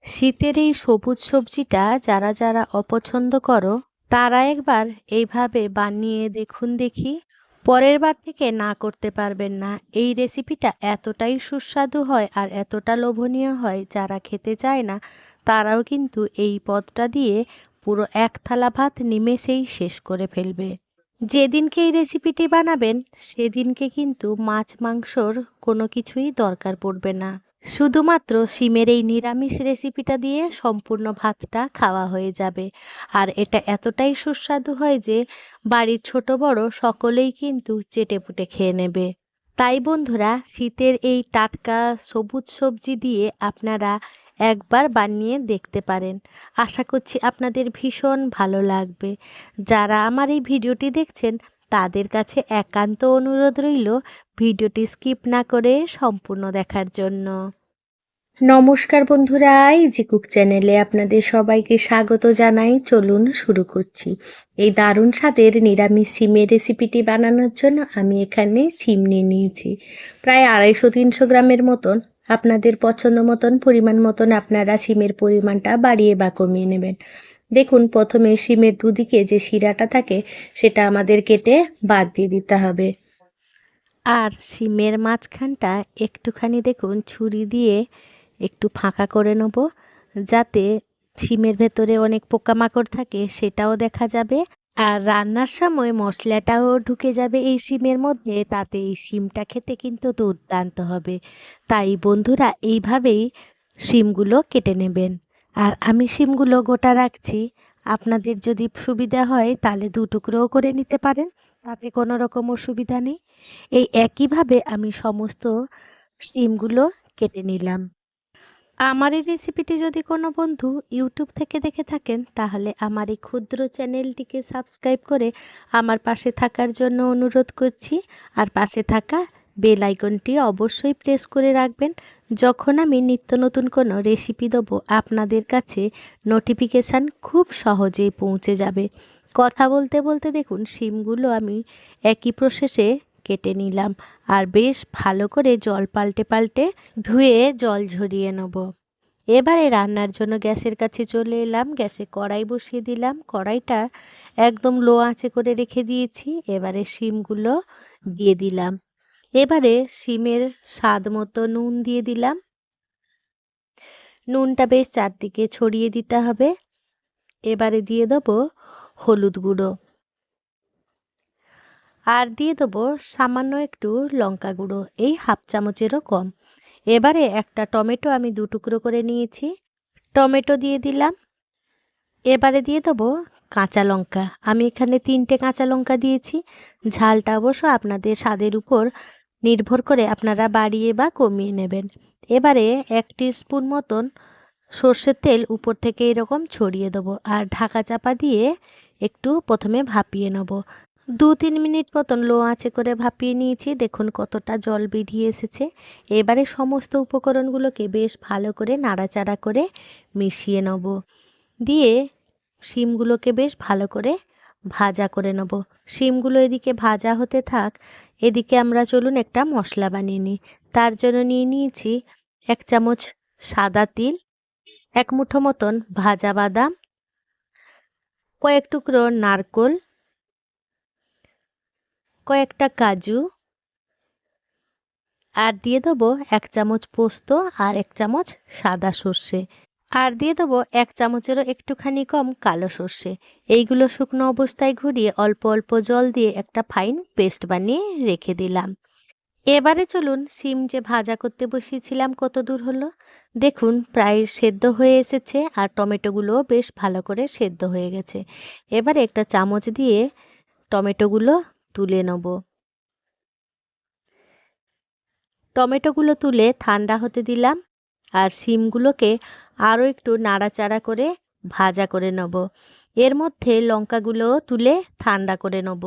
শীতের এই সবুজ সবজিটা যারা যারা অপছন্দ করো তারা একবার এইভাবে বানিয়ে দেখুন দেখি। পরের বার থেকে না করতে পারবেন না। এই রেসিপিটা এতটাই সুস্বাদু হয় আর এতটা লোভনীয় হয়, যারা খেতে চায় না তারাও কিন্তু এই পদটা দিয়ে পুরো এক থালা ভাত নিমেষেই শেষ করে ফেলবে। যেদিনকে এই রেসিপিটি বানাবেন সেদিনকে কিন্তু মাছ মাংসর কোনো কিছুই দরকার পড়বে না। শুধুমাত্র শিমের এই নিরামিষ রেসিপিটা দিয়ে সম্পূর্ণ ভাতটা খাওয়া হয়ে যাবে। আর এটা এতটাই সুস্বাদু হয় যে বাড়ির ছোট বড় সকলেই কিন্তু চেটেপুটে খেয়ে নেবে। তাই বন্ধুরা, শীতের এই টাটকা সবুজ সবজি দিয়ে আপনারা একবার বানিয়ে দেখতে পারেন। আশা করছি আপনাদের ভীষণ ভালো লাগবে। যারা আমার এই ভিডিওটি দেখছেন তাদের কাছে একান্ত অনুরোধ রইল ভিডিওটি স্কিপ না করে সম্পূর্ণ দেখার জন্য। নমস্কার বন্ধুরা, ইজি কুক চ্যানেলে আপনাদের সবাইকে স্বাগত জানাই। চলুন শুরু করছি। এই দারুণ স্বাদের নিরামিষ সিমের রেসিপিটি বানানোর জন্য আমি এখানে সিম নিয়ে নিয়েছি প্রায় 250-300 গ্রামের মতন। আপনাদের পছন্দ মতন পরিমাণ মতন আপনারা সিমের পরিমাণটা বাড়িয়ে বা কমিয়ে নেবেন। দেখুন, প্রথমে সিমের দুদিকে যে শিরাটা থাকে সেটা আমাদের কেটে বাদ দিয়ে দিতে হবে। আর সিমের মাঝখানটা একটুখানি দেখুন ছুরি দিয়ে একটু ফাঁকা করে নেব, যাতে সিমের ভেতরে অনেক পোকামাকড় থাকে সেটাও দেখা যাবে। আর রান্নার সময় মশলাটাও ঢুকে যাবে এই সিমের মধ্যে, তাতে এই সিমটা খেতে কিন্তু দুর্দান্ত হবে। তাই বন্ধুরা, এইভাবেই সিমগুলো কেটে নেবেন। আর আমি সিমগুলো গোটা রাখছি। আপনাদের যদি সুবিধা হয় তাহলে 2 টুকরোও করে নিতে পারেন, তাতে কোনো রকম অসুবিধা নেই। এই একইভাবে আমি সমস্ত সিমগুলো কেটে নিলাম। আমার এই রেসিপিটি যদি কোনো বন্ধু ইউটিউব থেকে দেখে থাকেন তাহলে আমার এই ক্ষুদ্র চ্যানেলটিকে সাবস্ক্রাইব করে আমার পাশে থাকার জন্য অনুরোধ করছি। আর পাশে থাকা বেল আইকনটি অবশ্যই প্রেস করে রাখবেন। যখন আমি নিত্য নতুন কোনো রেসিপি দেবো আপনাদের কাছে নোটিফিকেশান খুব সহজেই পৌঁছে যাবে। কথা বলতে বলতে দেখুন সিমগুলো আমি একই প্রসেসে কেটে নিলাম। আর বেশ ভালো করে জল পাল্টে পাল্টে ধুয়ে জল ঝরিয়ে নেব। এবারে রান্নার জন্য গ্যাসের কাছে চলে এলাম। গ্যাসে কড়াই বসিয়ে দিলাম। কড়াইটা একদম লো আঁচে করে রেখে দিয়েছি। এবারে শিমগুলো দিয়ে দিলাম। এবারে শিমের স্বাদ মতো নুন দিয়ে দিলাম। নুনটা বেশ চারদিকে ছড়িয়ে দিতে হবে। এবারে দিয়ে দেবো হলুদ গুঁড়ো, আর দিয়ে দেবো সামান্য একটু লঙ্কা গুঁড়ো, এই 1/2 চামচেরও কম। এবারে একটা টমেটো আমি 2 টুকরো করে নিয়েছি, টমেটো দিয়ে দিলাম। এবারে দিয়ে দেবো কাঁচা লঙ্কা। আমি এখানে 3টে কাঁচা লঙ্কা দিয়েছি। ঝালটা অবশ্য আপনাদের স্বাদের উপর নির্ভর করে আপনারা বাড়িয়ে বা কমিয়ে নেবেন। এবারে 1 টিস্পুন মতন সর্ষের তেল উপর থেকে এরকম ছড়িয়ে দেবো, আর ঢাকা চাপা দিয়ে একটু প্রথমে ভাপিয়ে নেব। 2-3 মিনিট মতন লো আঁচে করে ভাপিয়ে নিয়েছি। দেখুন কতটা জল বেরিয়ে এসেছে। এবারে সমস্ত উপকরণগুলোকে বেশ ভালো করে নাড়াচাড়া করে মিশিয়ে নেব, দিয়ে শিমগুলোকে বেশ ভালো করে ভাজা করে নেব। শিমগুলো এদিকে ভাজা হতে থাক, এদিকে আমরা চলুন একটা মশলা বানিয়ে নিই। তার জন্য নিয়ে নিয়েছি 1 চামচ সাদা তিল, 1 মুঠো মতন ভাজা বাদাম, কয়েক টুকরো নারকোল, কয়েকটা কাজু, আর দিয়ে দেবো 1 চামচ পোস্ত আর 1 চামচ সাদা সর্ষে, আর দিয়ে দেবো 1 চামচেরও একটুখানি কম কালো সর্ষে। এইগুলো শুকনো অবস্থায় ঘুরিয়ে অল্প অল্প জল দিয়ে একটা ফাইন পেস্ট বানিয়ে রেখে দিলাম। এবারে চলুন সিম যে ভাজা করতে বসিয়েছিলাম কত দূর হলো। দেখুন প্রায় সেদ্ধ হয়ে এসেছে, আর টমেটোগুলোও বেশ ভালো করে সেদ্ধ হয়ে গেছে। এবারে একটা চামচ দিয়ে টমেটোগুলো তুলে নেব। টমেটোগুলো তুলে ঠান্ডা হতে দিলাম, আর শিমগুলোকে আরও একটু নাড়াচাড়া করে ভাজা করে নেব। এর মধ্যে লঙ্কাগুলোও তুলে ঠান্ডা করে নেব,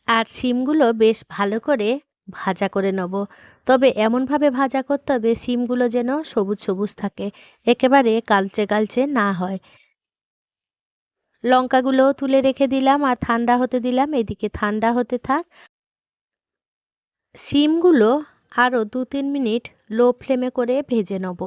আর শিমগুলো বেশ ভালো করে ভাজা করে নেব। তবে এমনভাবে ভাজা করতে হবে শিমগুলো যেন সবুজ সবুজ থাকে, একেবারে কালচে কালচে না হয়। লঙ্কাগুলোও তুলে রেখে দিলাম আর ঠান্ডা হতে দিলাম। এদিকে ঠান্ডা হতে থাক। শিমগুলো আরও 2-3 মিনিট লো ফ্লেমে করে ভেজে নেব,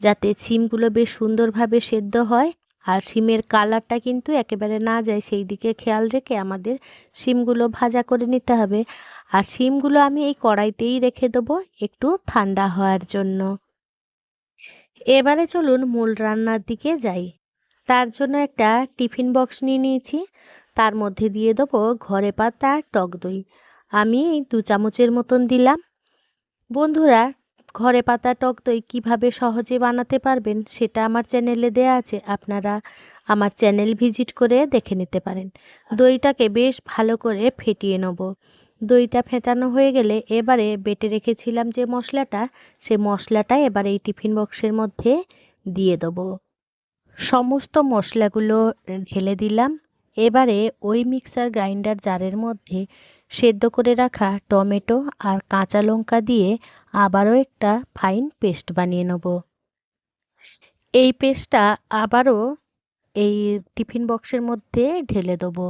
যাতে শিমগুলো বেশ সুন্দরভাবে সেদ্ধ হয়। আর শিমের কালারটা কিন্তু একেবারে না যায় সেই দিকে খেয়াল রেখে আমাদের শিমগুলো ভাজা করে নিতে হবে। আর শিমগুলো আমি এই কড়াইতেই রেখে দেবো একটু ঠান্ডা হওয়ার জন্য। এবারে চলুন মূল রান্নার দিকে যাই। তার জন্য একটা টিফিন বক্স নিয়ে নিয়েছি, তার মধ্যে দিয়ে দেবো ঘরে পাতা টক দই। আমি 2 চামচের মতন দিলাম। বন্ধুরা, ঘরে পাতা টক দই কীভাবে সহজে বানাতে পারবেন সেটা আমার চ্যানেলে দেয়া আছে, আপনারা আমার চ্যানেল ভিজিট করে দেখে নিতে পারেন। দইটাকে বেশ ভালো করে ফেটিয়ে নেব। দইটা ফেটানো হয়ে গেলে এবারে বেটে রেখেছিলাম যে মশলাটা, সে মশলাটা এবার এই টিফিন বক্সের মধ্যে দিয়ে দেবো। সমস্ত মশলাগুলো ঢেলে দিলাম। এবারে ওই মিক্সার গ্রাইন্ডার জারের মধ্যে সেদ্ধ করে রাখা টমেটো আর কাঁচা লঙ্কা দিয়ে আবারও একটা ফাইন পেস্ট বানিয়ে নেব। এই পেস্টটা আবারও এই টিফিন বক্সের মধ্যে ঢেলে দেবো।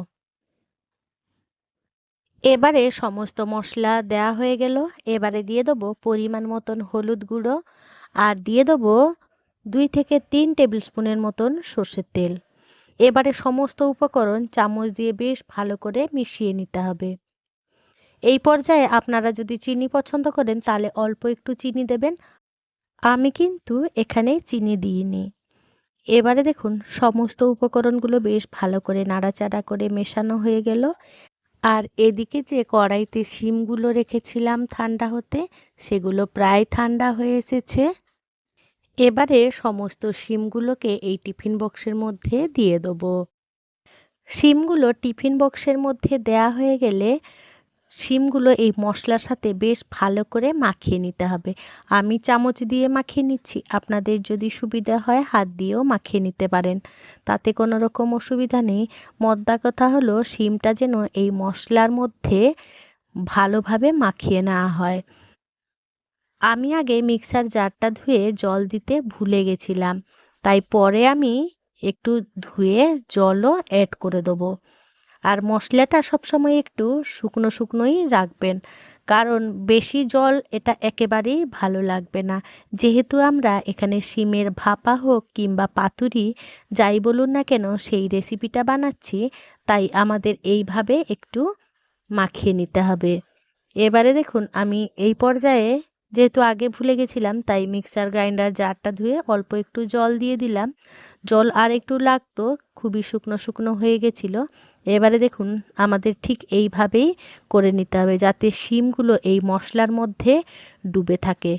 এবারে সমস্ত মশলা দেওয়া হয়ে গেল। এবারে দিয়ে দেবো পরিমাণ মতন হলুদ গুঁড়ো, আর দিয়ে দেবো 2 থেকে 3 টেবিল স্পুনের মতন সর্ষের তেল। এবারে সমস্ত উপকরণ চামচ দিয়ে বেশ ভালো করে মিশিয়ে নিতে হবে। এই পর্যায়ে আপনারা যদি চিনি পছন্দ করেন তাহলে অল্প একটু চিনি দেবেন, আমি কিন্তু এখানে চিনি দিইনি। এবারে দেখুন সমস্ত উপকরণগুলো বেশ ভালো করে নাড়াচাড়া করে মেশানো হয়ে গেল। আর এদিকে যে কড়াইতে শিমগুলো রেখেছিলাম ঠান্ডা হতে, সেগুলো প্রায় ঠান্ডা হয়ে এসেছে। এবারে সমস্ত শিমগুলোকে এই টিফিন বক্সের মধ্যে দিয়ে দেবো। শিমগুলো টিফিন বক্সের মধ্যে দেয়া হয়ে গেলে শিমগুলো এই মশলার সাথে বেশ ভালো করে মাখিয়ে নিতে হবে। আমি চামচ দিয়ে মাখিয়ে নিচ্ছি, আপনাদের যদি সুবিধা হয় হাত দিয়েও মাখিয়ে নিতে পারেন, তাতে কোনো রকম অসুবিধা নেই। মোদ্দা কথা হলো শিমটা যেন এই মশলার মধ্যে ভালোভাবে মাখিয়ে নেওয়া হয়। আমি আগে মিক্সার জারটা ধুয়ে জল দিতে ভুলে গেছিলাম, তাই পরে আমি একটু ধুয়ে জলও অ্যাড করে দেবো। আর মশলাটা সবসময় একটু শুকনো শুকনোই রাখবেন, কারণ বেশি জল এটা একেবারেই ভালো লাগবে না। যেহেতু আমরা এখানে শিমের ভাপা হোক কিংবা পাতুরি যাই বলুন না কেন সেই রেসিপিটা বানাচ্ছি, তাই আমাদের এইভাবে একটু মাখিয়ে নিতে হবে। এবারে দেখুন আমি এই পর্যায়ে যেহেতু আগে ভুলে গেছিলাম, তাই মিক্সার গ্রাইন্ডার জারটা ধুয়ে অল্প একটু জল দিয়ে দিলাম। জল আর একটু লাগতো, খুবই শুকনো শুকনো হয়ে গেছিলো। এবারে দেখুন আমাদের ঠিক এইভাবেই করে নিতে হবে, যাতে শিমগুলো এই মশলার মধ্যে ডুবে থাকে।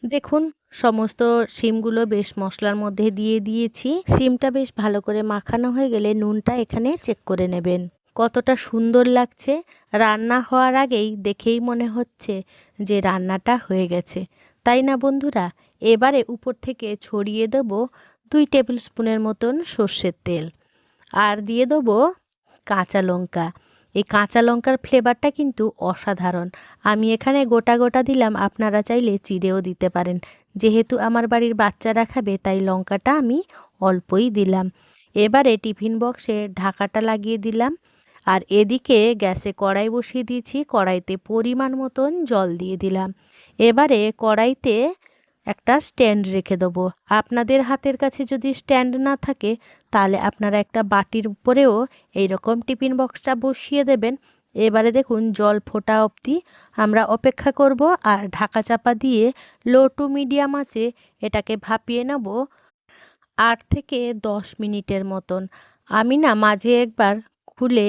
দেখুন সমস্ত শিমগুলো বেশ মশলার মধ্যে দিয়ে দিয়েছি। শিমটা বেশ ভালো করে মাখানো হয়ে গেলে নুনটা এখানে চেক করে নেবেন। কতটা সুন্দর লাগছে, রান্না হওয়ার আগেই দেখেই মনে হচ্ছে যে রান্নাটা হয়ে গেছে, তাই না বন্ধুরা? এবারে উপর থেকে ছড়িয়ে দেবো 2 টেবিল স্পুনের মতন সর্ষের তেল, আর দিয়ে দেবো কাঁচা লঙ্কা। এই কাঁচা লঙ্কার ফ্লেভারটা কিন্তু অসাধারণ। আমি এখানে গোটা গোটা দিলাম, আপনারা চাইলে চিড়েও দিতে পারেন। যেহেতু আমার বাড়ির বাচ্চারা খাবে তাই লঙ্কাটা আমি অল্পই দিলাম। এবারে টিফিন বক্সে ঢাকাটা লাগিয়ে দিলাম, আর এদিকে গ্যাসে কড়াই বসিয়ে দিয়েছি। কড়াইতে পরিমাণ মতন জল দিয়ে দিলাম। এবারে কড়াইতে একটা স্ট্যান্ড রেখে দেবো। আপনাদের হাতের কাছে যদি স্ট্যান্ড না থাকে তাহলে আপনারা একটা বাটির উপরেও এইরকম টিফিন বক্সটা বসিয়ে দেবেন। এবারে দেখুন জল ফোটা অবধি আমরা অপেক্ষা করব, আর ঢাকা চাপা দিয়ে লো টু মিডিয়াম আঁচে এটাকে ভাপিয়ে নেব 8 থেকে 10 মিনিটের মতন। আমি না মাঝে একবার খুলে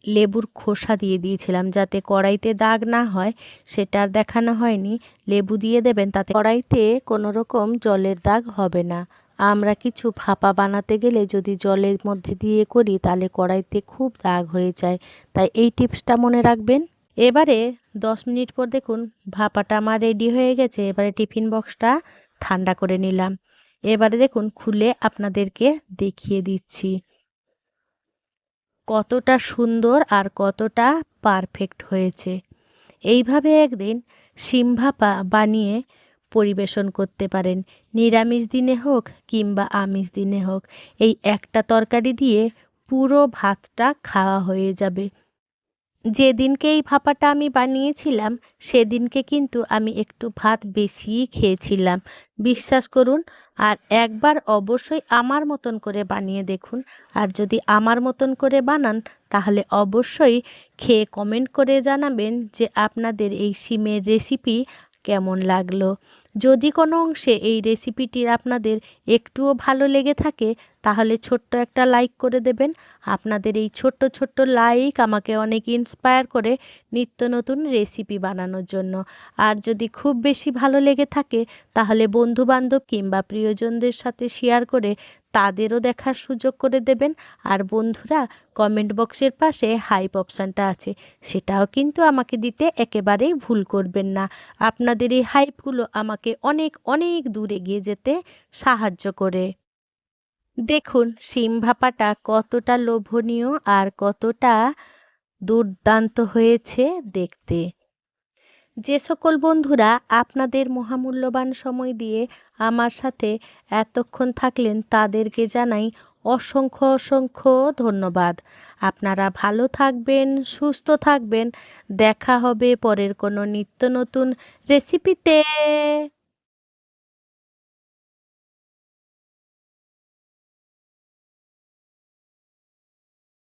লেবুর খোসা দিয়ে দিয়েছিলাম যাতে কড়াইতে দাগ না হয়, সেটা আর দেখানো হয়নি। লেবু দিয়ে দেবেন, তাতে কড়াইতে কোনো রকম জলের দাগ হবে না। আমরা কিছু ভাপা বানাতে গেলে যদি জলের মধ্যে দিয়ে করি তাহলে কড়াইতে খুব দাগ হয়ে যায়, তাই এই টিপসটা মনে রাখবেন। এবারে 10 মিনিট পর দেখুন ভাপাটা আমার রেডি হয়ে গেছে। এবারে টিফিন বক্সটা ঠান্ডা করে নিলাম। এবারে দেখুন খুলে আপনাদেরকে দেখিয়ে দিচ্ছি কতটা সুন্দর আর কতটা পারফেক্ট হয়েছে। এইভাবে একদিন শিম ভাপা বানিয়ে পরিবেশন করতে পারেন, নিরামিষ দিনে হোক কিংবা আমিষ দিনে হোক। এই একটা তরকারি দিয়ে পুরো ভাতটা খাওয়া হয়ে যাবে। যেদিনকে এই ভাপাটা আমি বানিয়েছিলাম সেদিনকে কিন্তু আমি একটু ভাত বেশিই খেয়েছিলাম, বিশ্বাস করুন। আর একবার অবশ্যই আমার মতন করে বানিয়ে দেখুন। আর যদি আমার মতন করে বানান তাহলে অবশ্যই খেয়ে কমেন্ট করে জানাবেন যে আপনাদের এই শিমের রেসিপি কেমন লাগলো। যদি কোনো অংশে এই রেসিপিটির আপনাদের একটুও ভালো লেগে থাকে তাহলে ছোট্ট একটা লাইক করে দেবেন। আপনাদের এই ছোট্ট ছোট্ট লাইক আমাকে অনেক ইন্সপায়ার করে নিত্য নতুন রেসিপি বানানোর জন্য। আর যদি খুব বেশি ভালো লেগে থাকে তাহলে বন্ধুবান্ধব কিংবা প্রিয়জনদের সাথে শেয়ার করে তাদেরও দেখার সুযোগ করে দেবেন। আর বন্ধুরা, কমেন্ট বক্সের পাশে হাইপ অপশানটা আছে, সেটাও কিন্তু আমাকে দিতে একেবারেই ভুল করবেন না। আপনাদের এই হাইপগুলো আমাকে অনেক অনেক দূর এগিয়ে যেতে সাহায্য করে। দেখুন শিম ভাপাটা কতটা লোভনীয় আর কতটা দুর্দান্ত হয়েছে দেখতে। যে সকল বন্ধুরা আপনাদের মহামূল্যবান সময় দিয়ে আমার সাথে এতক্ষণ থাকলেন তাদেরকে জানাই অসংখ্য অসংখ্য ধন্যবাদ। আপনারা ভালো থাকবেন, সুস্থ থাকবেন। দেখা হবে পরের কোনো নিত্য নতুন রেসিপিতে।